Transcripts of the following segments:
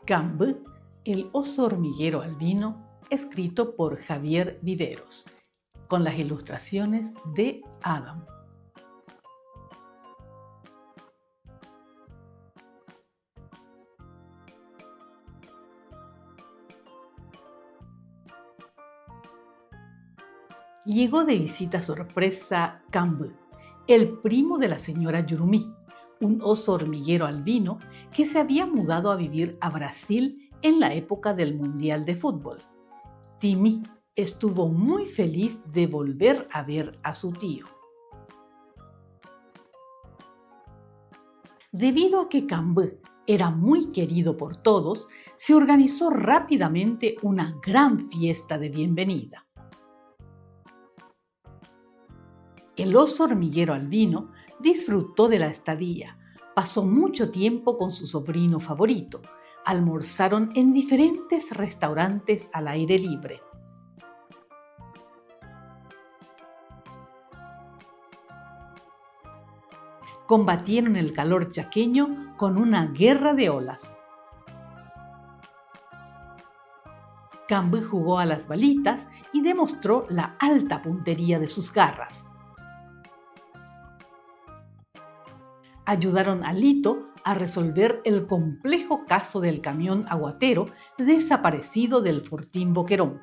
Cambú, el oso hormiguero albino, escrito por Javier Viveros, con las ilustraciones de Adam. Llegó de visita sorpresa Cambú, el primo de la señora Yurumí, un oso hormiguero albino que se había mudado a vivir a Brasil en la época del Mundial de Fútbol. Timmy estuvo muy feliz de volver a ver a su tío. Debido a que Cambú era muy querido por todos, se organizó rápidamente una gran fiesta de bienvenida. El oso hormiguero albino disfrutó de la estadía, pasó mucho tiempo con su sobrino favorito, almorzaron en diferentes restaurantes al aire libre. Combatieron el calor chaqueño con una guerra de olas. Cambú jugó a las balitas y demostró la alta puntería de sus garras. Ayudaron a Lito a resolver el complejo caso del camión aguatero desaparecido del Fortín Boquerón.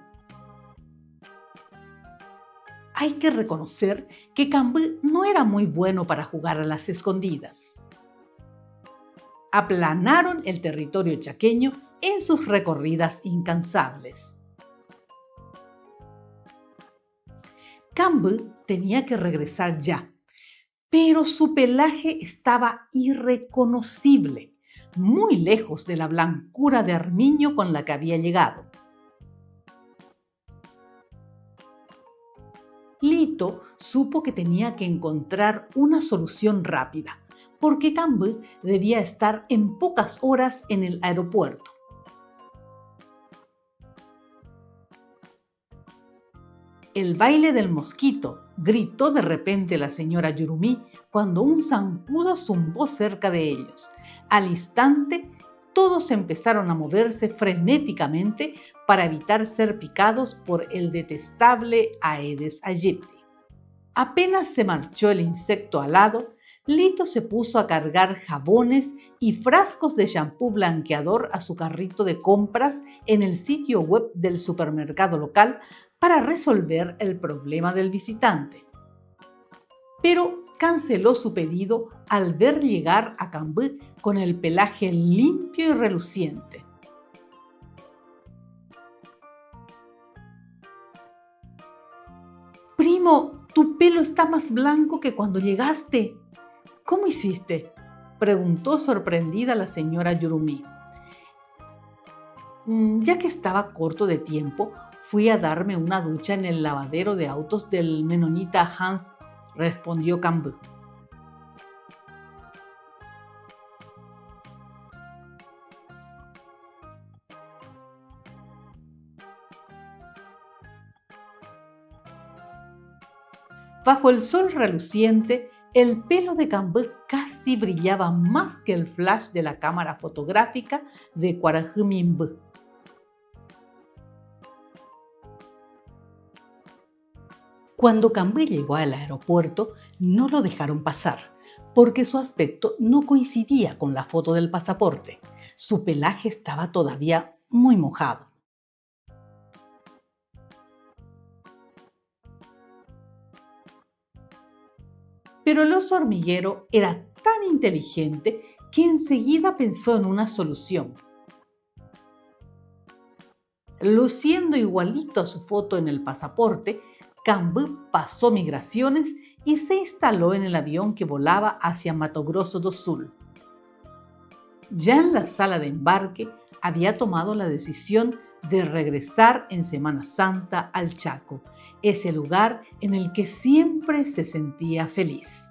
Hay que reconocer que Cambú no era muy bueno para jugar a las escondidas. Aplanaron el territorio chaqueño en sus recorridas incansables. Cambú tenía que regresar ya, pero su pelaje estaba irreconocible, muy lejos de la blancura de armiño con la que había llegado. Lito supo que tenía que encontrar una solución rápida, porque Cambú debía estar en pocas horas en el aeropuerto. El baile del mosquito, gritó de repente la señora Yurumí cuando un zancudo zumbó cerca de ellos. Al instante, todos empezaron a moverse frenéticamente para evitar ser picados por el detestable Aedes aegypti. Apenas se marchó el insecto alado, Lito se puso a cargar jabones y frascos de champú blanqueador a su carrito de compras en el sitio web del supermercado local para resolver el problema del visitante. Pero canceló su pedido al ver llegar a Cambú con el pelaje limpio y reluciente. «Primo, tu pelo está más blanco que cuando llegaste. ¿Cómo hiciste?», preguntó sorprendida la señora Yurumí. «Ya que estaba corto de tiempo, fui a darme una ducha en el lavadero de autos del menonita Hans», respondió Cambú. Bajo el sol reluciente, el pelo de Cambú casi brillaba más que el flash de la cámara fotográfica de Quarajimbo. Cuando Cambú llegó al aeropuerto, no lo dejaron pasar, porque su aspecto no coincidía con la foto del pasaporte. Su pelaje estaba todavía muy mojado. Pero el oso hormiguero era tan inteligente que enseguida pensó en una solución. Luciendo igualito a su foto en el pasaporte, Cambú pasó migraciones y se instaló en el avión que volaba hacia Mato Grosso do Sul. Ya en la sala de embarque había tomado la decisión de regresar en Semana Santa al Chaco, ese lugar en el que siempre se sentía feliz.